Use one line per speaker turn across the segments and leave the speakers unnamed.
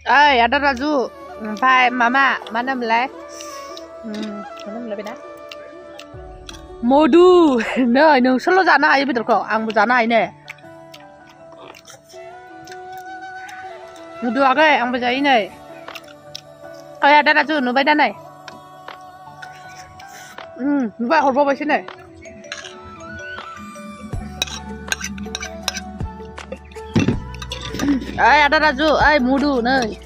Ada Raju, Pai Mama, mana mulai? Mana mulai beda? Modu, nah, ini selalu jana aja betul kok, ang jana ini. Modu agak, ang baca ini. Ada Raju, nubai dana. Nubai horbo baca ini. Ada Raju, Modu, nih.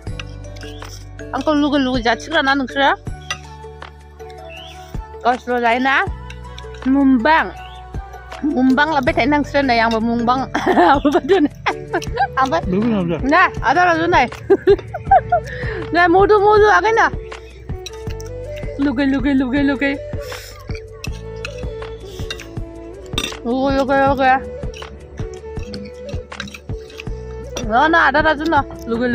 Angkau lugu jatuh na nungkra. Kau selalu lain na. Mumbang lebih tak nang sana yang mumbang. Apa betul? Apa? Nah, ada Raju nih. Nah, Modu agak na. Lugu. Lugu. Nah, ada Raju na. Lugu.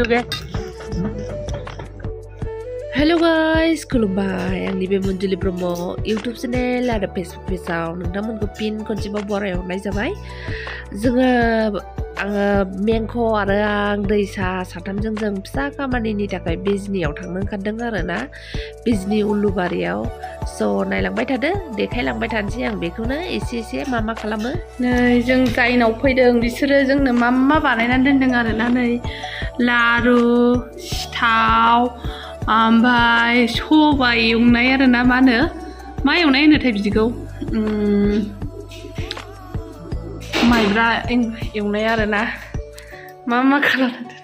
Hello guys, खुलुमबाय आंनि बे मनजुलि ब्रह्म YouTube channel आरो Facebook पेजआव नोंथांमोनखौ fin खनसेबाव बरायहरनाय जाबाय। आङो मेंख' आरो आं दैसा साथामजों जों फिसा खामानिनि थाखाय बिजनियाव थांनो ओंखारदों आरोना, बिजनि उलुबारियाव। स' नायलांबाय थादो, देखायलांबाय थानोसै आं बेखौनो एसे मा खालामो। नै जों जायनाव फैदों बिसोरो जोंनो मा बानायनानै दोनदों आरोना, नै लारु, सिथाव, ओमफ्राय सबाय एवनाय आरोना, मा एवनाय होनोथाय बिदिखौ, माइब्रा एवनाय आरोना, मा खालामदों।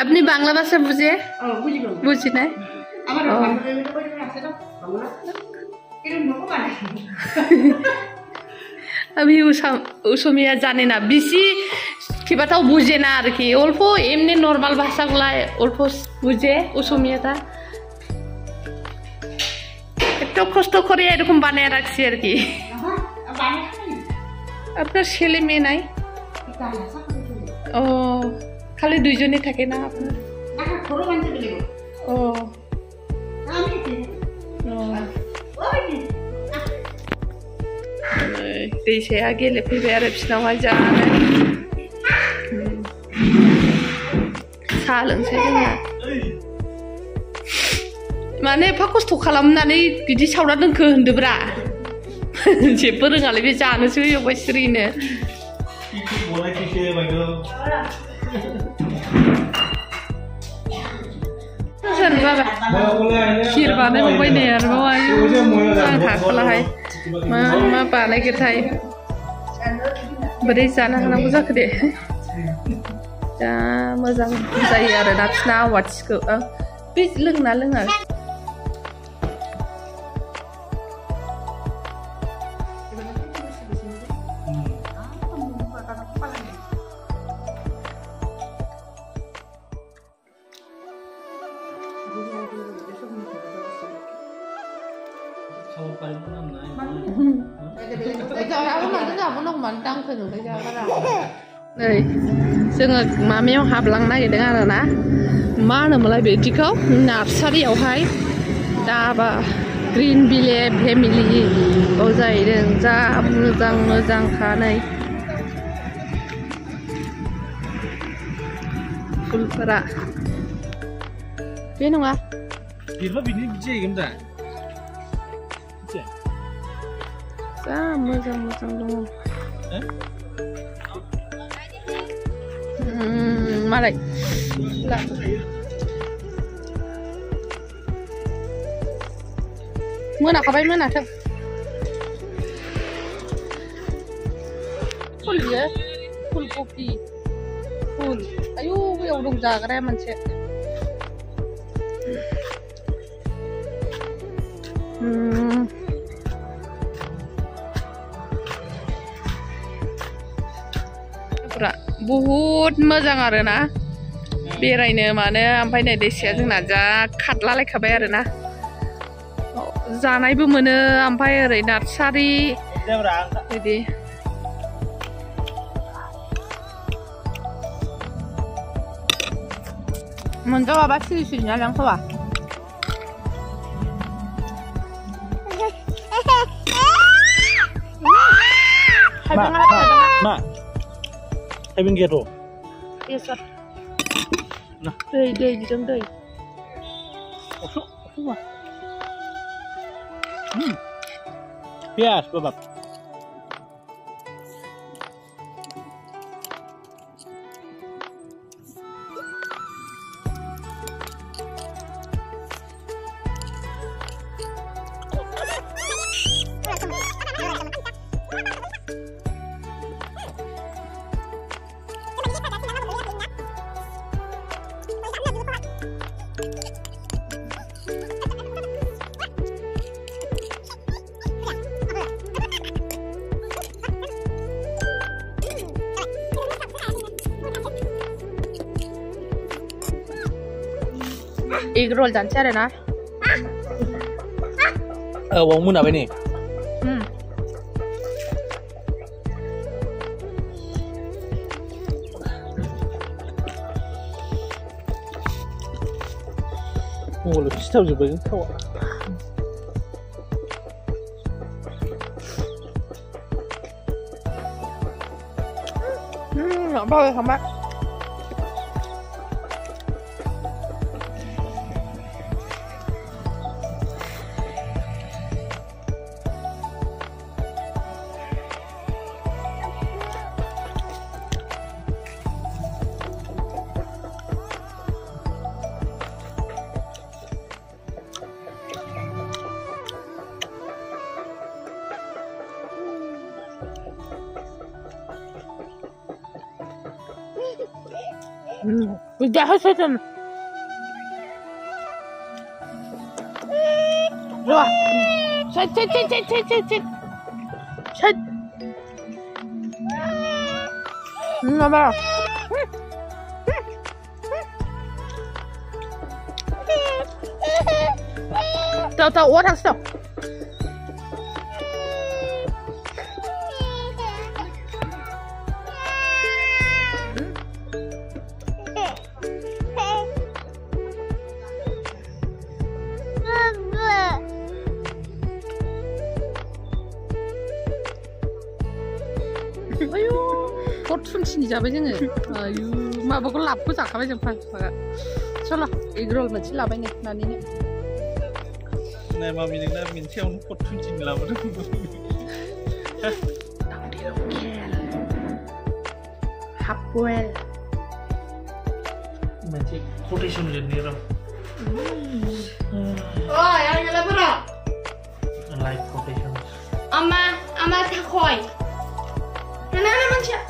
अपनी बांग्ला भाषा बुझे? बुझी ना? अभी उसमिया जाने ना बिसी कि बताओ बुझे ना आरकी अल्पो एमने नॉर्मल भाषाखौलाय अल्पो बुझे उसमियाटा একটু কষ্ট করে এরকম বানিয়ে রাখছি আর কি। আপনার ছেলে মেয়ে নাই? ও খালি দুইজনই থাকে না আপনার? ও दैसाया गेलेफैबाय आरो बिसिनावहाय जानो साहा लोंसै जोंना। माने एफा खस्थ' खालामनानै बिदि सावना दोनखो होनदोब्रा। जेबो रोङालै बे जानोसो होबाय सिरिनो। खिर बानायबावबाय नै आरोबाव आं हाखलाहाय मा बानायगोनथाय, बोरै जानो हानांगौ जाखो दे। जा मोजां जायो आरोना बिसिना आवाथिखौ। बे लोङा नै जोङो माबायाव हाबलांनो नागिरदों आरोना, मा होनोमोनलाय बिदिखौ, नार्सारियावहाय दाबा ग्रिन भिले फेमिलि बाव जाहैदों। जा मोजांखा नै फुलफोरा। बे नङा जा मोजां दङ। मालाय मोनाखाबाय, मोनाथों। फुल बियो फुलकफि फुल। आयु बैयाव दं जाग्राया मोनसे। बहुत मोजां आरोना बेरायनो मानो। ओमफ्राय नै दैसाया जोंना जा खाथलालायखाबाय आरोना, जानायबो मोनो। ओमफ्राय ओरै नार्सारि बिदि मोनजाबाबा सिरि लांथ'वा।
Hay bên kia rồi.
Iya sat. Đây đi trong đây.
Yes, babak.
Egg roll jangan ada na?
Wong mun apa ini? Oh, lu tahu juga kan tahu.
Nggak boleh sama. Udah hasilnya. Wah, set. Nama. Tahu,我他手。아유, 꽃순친이 잡아 정해. 아유, 마보고 랍고 잡아 좀 파. Chola, egg-roll macam lah banyak nani ni.
Này mà mình đã mình theo cột chương trình làm được.
Tao đi đâu kia. Hapwell.
Mình chỉ quotation liền đi rồi.
Oh, yang nyala berapa?
Like quotation.
Ama tak koi. Mana macam?